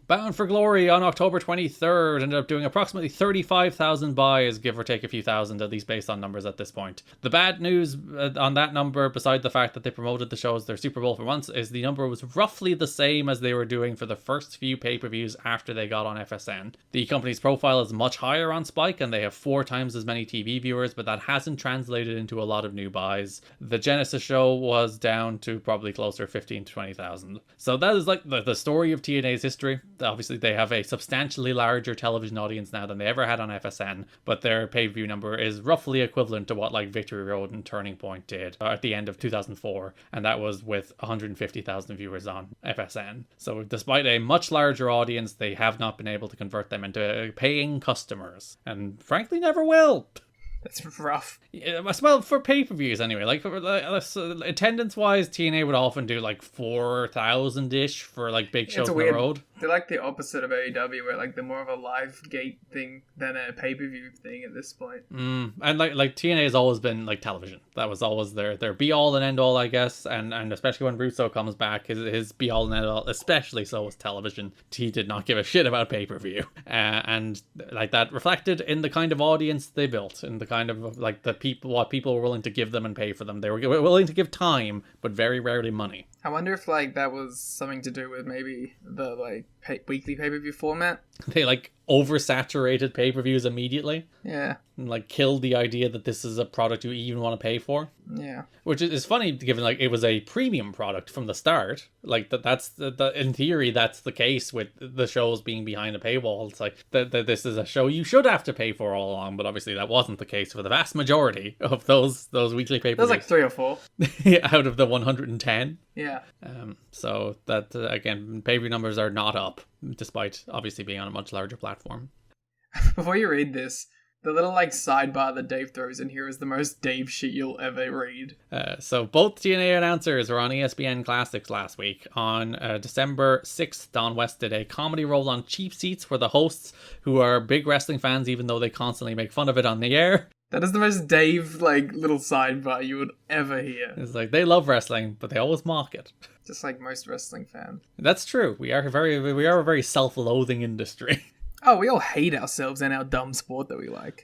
Bound for Glory on October 23rd ended up doing approximately 35,000 buys, give or take a few thousand, at least based on numbers at this point. The bad news on that number, beside the fact that they promoted the show as their Super Bowl for once, is the number was roughly the same as they were doing for the first few pay-per-views after they got on FSN. The company's profile is much higher on Spike, and they have 4 times as many TV viewers, but that hasn't translated into a lot of new buys. The Genesis show was down to probably closer to 15 to 20,000. So that is like the story of TNA's history. Obviously, they have a substantially larger television audience now than they ever had on FSN, but their pay-per-view number is roughly equivalent to what like Victory Road and Turning Point did at the end of 2004, and that was with 150,000 viewers on FSN. So despite a much larger audience, they have not been able to convert them into paying customers, and frankly never will. That's rough. Yeah, well, for pay-per-views anyway. Like, attendance-wise, TNA would often do like 4,000-ish for like big shows on the road. They're like the opposite of AEW, where like they're more of a live gate thing than a pay-per-view thing at this point. And like TNA has always been like television. That was always their be-all and end-all, I guess. And especially when Russo comes back, his be-all and end-all, especially so, was television. He did not give a shit about pay-per-view. And like that reflected in the kind of audience they built, in the kind of like what people were willing to give them and pay for them. They were willing to give time, but very rarely money. I wonder if like that was something to do with maybe the like weekly pay-per-view format. They like oversaturated pay-per-views immediately. Yeah. And like killed the idea that this is a product you even want to pay for. Yeah. Which is funny, given like it was a premium product from the start. Like that's in theory that's the case with the shows being behind a paywall. It's like that this is a show you should have to pay for all along, but obviously that wasn't the case for the vast majority of those weekly pay-per-views. There's like 3 or 4 out of the 110. Yeah. So that again, pay-per-view numbers are not up, despite obviously being on a much larger platform. Before you read this, the little like sidebar that Dave throws in here is the most Dave shit you'll ever read. So both TNA announcers were on ESPN Classics last week. On December 6th, Don West did a comedy role on Cheap Seats for the hosts, who are big wrestling fans, even though they constantly make fun of it on the air. That is the most Dave like little sidebar you would ever hear. It's like they love wrestling, but they always mock it. Just like most wrestling fans. That's true. We are a very self-loathing industry. Oh, we all hate ourselves and our dumb sport that we like.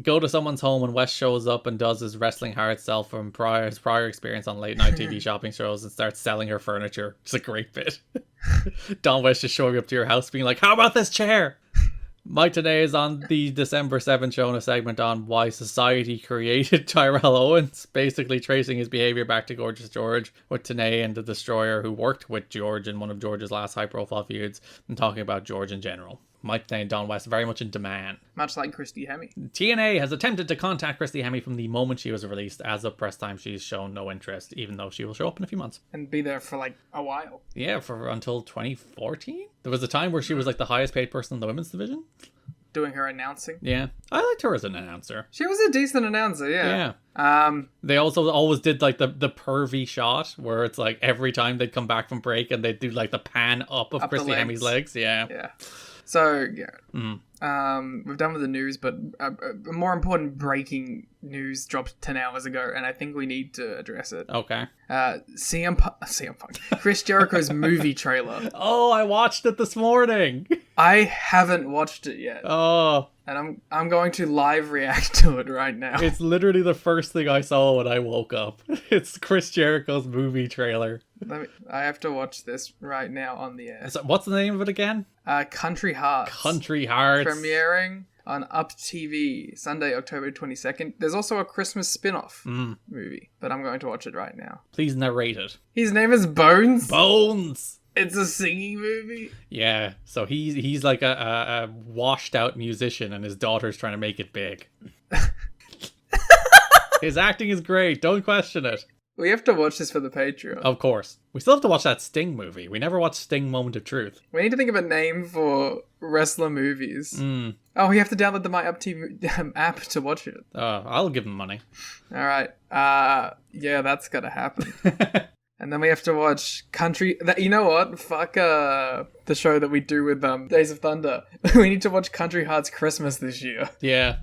Go to someone's home when West shows up and does his wrestling hard self from his prior experience on late night TV shopping shows and starts selling her furniture. It's a great bit. Don West just showing up to your house being like, how about this chair? Mike Tenay is on the December 7th show in a segment on why society created Tyrell Owens, basically tracing his behavior back to Gorgeous George, with Tenay and the Destroyer, who worked with George in one of George's last high-profile feuds, and talking about George in general. Mike Tenay and Don West very much in demand. Much like Christy Hemme. TNA has attempted to contact Christy Hemme from the moment she was released. As of press time, she's shown no interest, even though she will show up in a few months. And be there for like a while. Yeah, for until 2014. There was a time where she was like the highest paid person in the women's division. Doing her announcing. Yeah. I liked her as an announcer. She was a decent announcer, yeah. They also always did like the pervy shot where it's like every time they'd come back from break and they'd do like the pan up of Christy Hemme's legs. Yeah. Yeah. So, Garrett, we've done with the news, but a more important breaking news dropped 10 hours ago, and I think we need to address it. Okay. CM Punk. Chris Jericho's movie trailer. Oh, I watched it this morning. I haven't watched it yet. Oh. And I'm going to live react to it right now. It's literally the first thing I saw when I woke up. It's Chris Jericho's movie trailer. I have to watch this right now on the air. So what's the name of it again? Country Hearts. Country Hearts. Premiering on Up TV Sunday, October 22nd. There's also a Christmas spin-off movie, but I'm going to watch it right now. Please narrate it. His name is Bones. Bones. It's a singing movie. Yeah, so he's like a washed out musician, and his daughter's trying to make it big. His acting is great. Don't question it. We have to watch this for the Patreon. Of course. We still have to watch that Sting movie. We never watched Sting Moment of Truth. We need to think of a name for wrestler movies. Oh, we have to download the My Up TV app to watch it. I'll give him money. All right. Yeah, that's gotta happen. And then we have to watch Country... You know what? Fuck the show that we do with Days of Thunder. We need to watch Country Hearts Christmas this year. Yeah,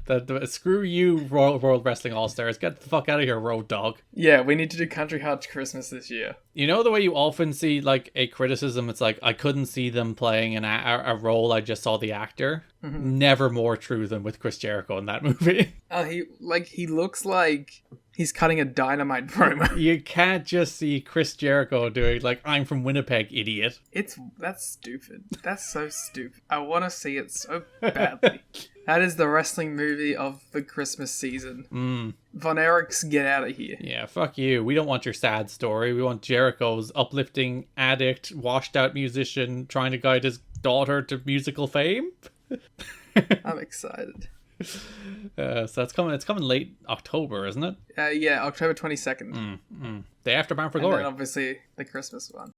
screw you, World Wrestling All-Stars. Get the fuck out of here, Road Dogg. Yeah, we need to do Country Hearts Christmas this year. You know the way you often see, like, a criticism, it's like, I couldn't see them playing a role, I just saw the actor? Mm-hmm. Never more true than with Chris Jericho in that movie. He looks like he's cutting a Dynamite promo. You can't just see Chris Jericho doing, like, I'm from Winnipeg, idiot. That's stupid. That's so stupid. I want to see it so badly. That is the wrestling movie of the Christmas season. Von Erichs, get out of here. Yeah, fuck you. We don't want your sad story. We want Jericho's uplifting addict, washed out musician trying to guide his daughter to musical fame. I'm excited. So it's coming late October, isn't it? Yeah, October 22nd. Day after Bound for Glory. And then obviously the Christmas one.